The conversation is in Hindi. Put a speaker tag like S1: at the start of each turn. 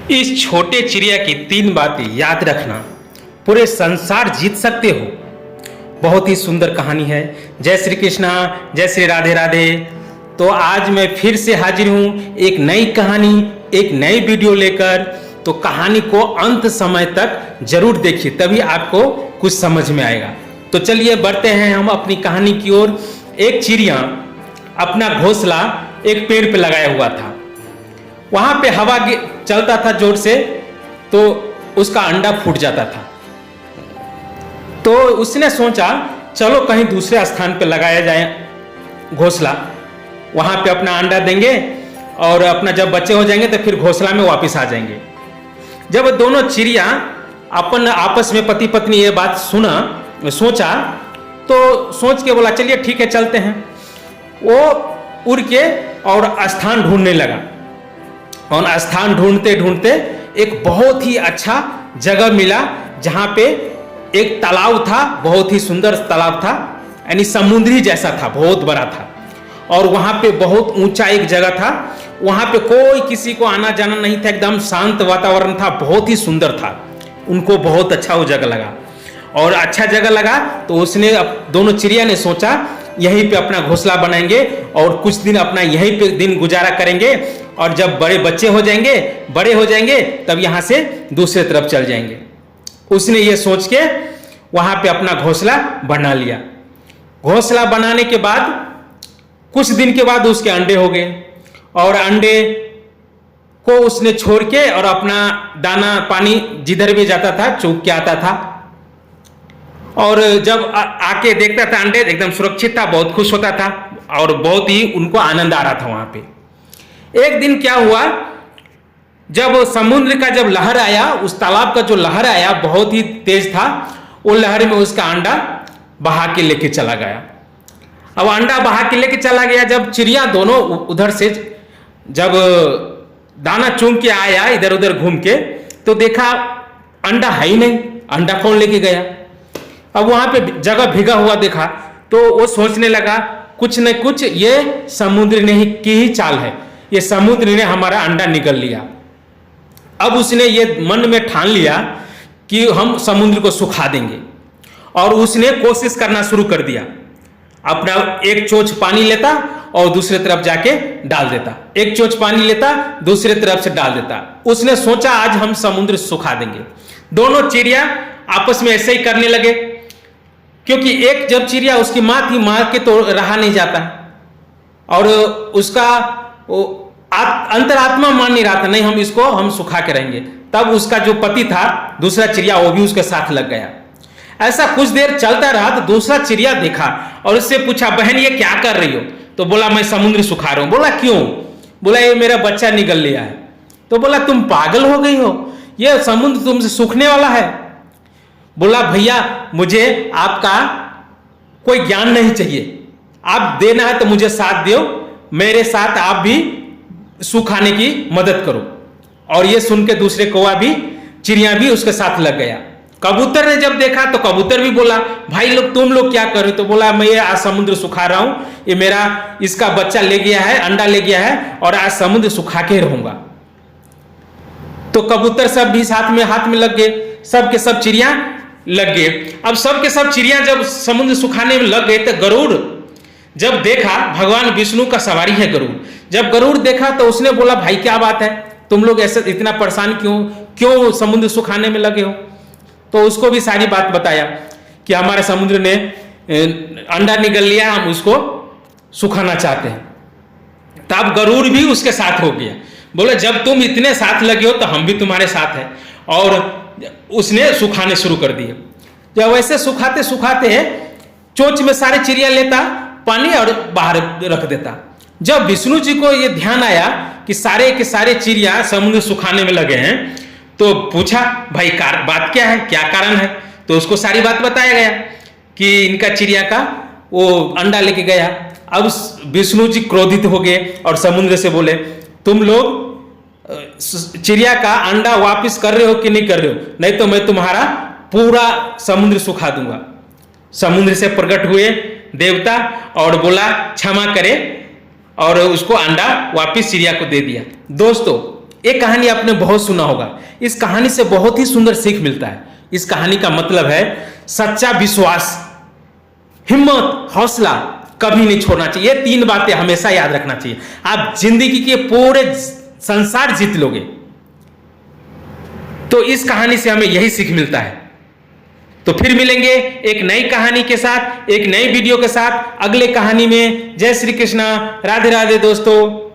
S1: इस छोटे चिड़िया की 3 बातें याद रखना, पूरे संसार जीत सकते हो। बहुत ही सुंदर कहानी है। जय श्री कृष्णा, जय श्री राधे राधे। तो आज मैं फिर से हाजिर हूँ एक नई कहानी, एक नई वीडियो लेकर। तो कहानी को अंत समय तक जरूर देखिए, तभी आपको कुछ समझ में आएगा। तो चलिए बढ़ते हैं हम अपनी कहानी की ओर। एक चिड़िया अपना घोंसला एक पेड़ पे लगाया हुआ था। वहां पे हवा चलता था जोर से, तो उसका अंडा फूट जाता था। तो उसने सोचा चलो कहीं दूसरे स्थान पे लगाया जाए घोंसला, वहां पे अपना अंडा देंगे और अपना जब बच्चे हो जाएंगे तो फिर घोंसला में वापस आ जाएंगे। जब दोनों चिड़िया अपन आपस में पति पत्नी ये बात सोचा तो सोच के बोला चलिए ठीक है चलते हैं। वो उड़ के और स्थान ढूंढने लगा, और स्थान ढूंढते ढूंढते एक बहुत ही अच्छा जगह मिला जहां पे एक तालाब था, बहुत ही सुंदर तालाब था, यानी समुद्री जैसा था, बहुत बड़ा था। और वहां पे बहुत ऊंचा एक जगह था, वहां पे कोई किसी को आना जाना नहीं था, एकदम शांत वातावरण था, बहुत ही सुंदर था। उनको बहुत अच्छा वो जगह लगा, और अच्छा जगह लगा तो उसने दोनों चिड़िया ने सोचा यहीं पे अपना घोंसला बनाएंगे और कुछ दिन अपना यहीं पे दिन गुजारा करेंगे, और जब बड़े बच्चे हो जाएंगे, बड़े हो जाएंगे, तब यहां से दूसरे तरफ चल जाएंगे। उसने ये सोच के वहां पे अपना घोंसला बना लिया। घोंसला बनाने के बाद कुछ दिन के बाद उसके अंडे हो गए, और अंडे को उसने छोड़ के और अपना दाना पानी जिधर भी जाता था चूक के आता था। और जब आके देखता था अंडे एकदम सुरक्षित था, बहुत खुश होता था और बहुत ही उनको आनंद आ रहा था वहां पे। एक दिन क्या हुआ, जब समुद्र का जब लहर आया, उस तालाब का जो लहर आया बहुत ही तेज था, वो लहर में उसका अंडा बहा के लेके चला गया। अब अंडा बहा के लेके चला गया, जब चिड़िया दोनों उधर से जब दाना चुन के आया इधर उधर घूम के, तो देखा अंडा है ही नहीं, अंडा कौन लेके गया। अब वहां पे जगह भीगा हुआ देखा तो वो सोचने लगा कुछ न कुछ ये समुद्र ने की ही चाल है, ये समुद्र ने हमारा अंडा निगल लिया। अब उसने ये मन में ठान लिया कि हम समुद्र को सुखा देंगे, और उसने कोशिश करना शुरू कर दिया। अपना एक चोंच पानी लेता और दूसरे तरफ जाके डाल देता, एक चोंच पानी लेता दूसरे तरफ से डाल देता। उसने सोचा आज हम समुद्र सुखा देंगे। दोनों चिड़िया आपस में ऐसे ही करने लगे, क्योंकि एक जब चिड़िया उसकी माँ थी, माँ के तो रहा नहीं जाता, और उसका अंतरात्मा मान नहीं रहा था, नहीं हम इसको हम सुखा के रहेंगे। तब उसका जो पति था दूसरा चिड़िया, वो भी उसके साथ लग गया। ऐसा कुछ देर चलता रहा तो दूसरा चिड़िया देखा और उससे पूछा बहन ये क्या कर रही हो। तो बोला मैं समुद्र सुखा रहा हूं। बोला क्यों। बोला ये मेरा बच्चा निगल लिया है। तो बोला तुम पागल हो गई हो, ये समुद्र तुमसे सूखने वाला है। बोला भैया मुझे आपका कोई ज्ञान नहीं चाहिए, आप देना है तो मुझे साथ दो, मेरे साथ आप भी सुखाने की मदद करो। और ये सुन के दूसरे कौवा भी, चिड़िया भी उसके साथ लग गया। कबूतर ने जब देखा तो कबूतर भी बोला भाई लोग तुम लोग क्या कर रहे हो। तो बोला मैं ये आज समुद्र सुखा रहा हूं, ये मेरा इसका बच्चा ले गया है, अंडा ले गया है, और आज समुद्र सुखा के रहूंगा। तो कबूतर सब भी साथ में हाथ में लग गए, सब के सब चिड़िया लग गए। अब सब के सब चिड़िया जब समुद्र सुखाने में लग गए तो गरुड़ जब देखा, भगवान विष्णु का सवारी है गरुड़, जब गरुड़ देखा तो उसने बोला भाई क्या बात है, तुम लोग ऐसे इतना परेशान क्यों समुद्र सुखाने में लगे हो। तो उसको भी सारी बात बताया कि हमारे समुद्र ने अंडा निगल लिया, हम उसको सुखाना चाहते हैं। तब गरुड़ भी उसके साथ हो गया, बोले जब तुम इतने साथ लगे हो तो हम भी तुम्हारे साथ हैं, और उसने सुखाने शुरू कर दिए। जब वैसे सुखाते सुखाते चोंच में सारे चिड़िया लेता पानी और बाहर रख देता। जब विष्णु जी को यह ध्यान आया कि सारे के सारे चिड़िया समुद्र सुखाने में लगे हैं, तो पूछा भाई बात क्या है, क्या कारण है। तो उसको सारी बात बताया गया कि इनका चिड़िया का वो अंडा लेके गया। अब विष्णु जी क्रोधित हो गए और समुद्र से बोले तुम लोग चिड़िया का अंडा वापस कर रहे हो कि नहीं कर रहे हो, नहीं तो मैं तुम्हारा पूरा समुद्र सुखा दूंगा। समुद्र से प्रकट हुए देवता और बोला क्षमा करे, और उसको अंडा वापस चिड़िया को दे दिया। दोस्तों एक कहानी आपने बहुत सुना होगा। इस कहानी से बहुत ही सुंदर सीख मिलता है। इस कहानी का मतलब है सच्चा विश्वास, हिम्मत, हौसला कभी नहीं छोड़ना चाहिए। ये 3 बातें हमेशा याद रखना चाहिए। आप जिंदगी के पूरे संसार जीत लोगे। तो इस कहानी से हमें यही सीख मिलता है। तो फिर मिलेंगे एक नई कहानी के साथ, एक नई वीडियो के साथ अगले कहानी में। जय श्री कृष्णा, राधे राधे दोस्तों।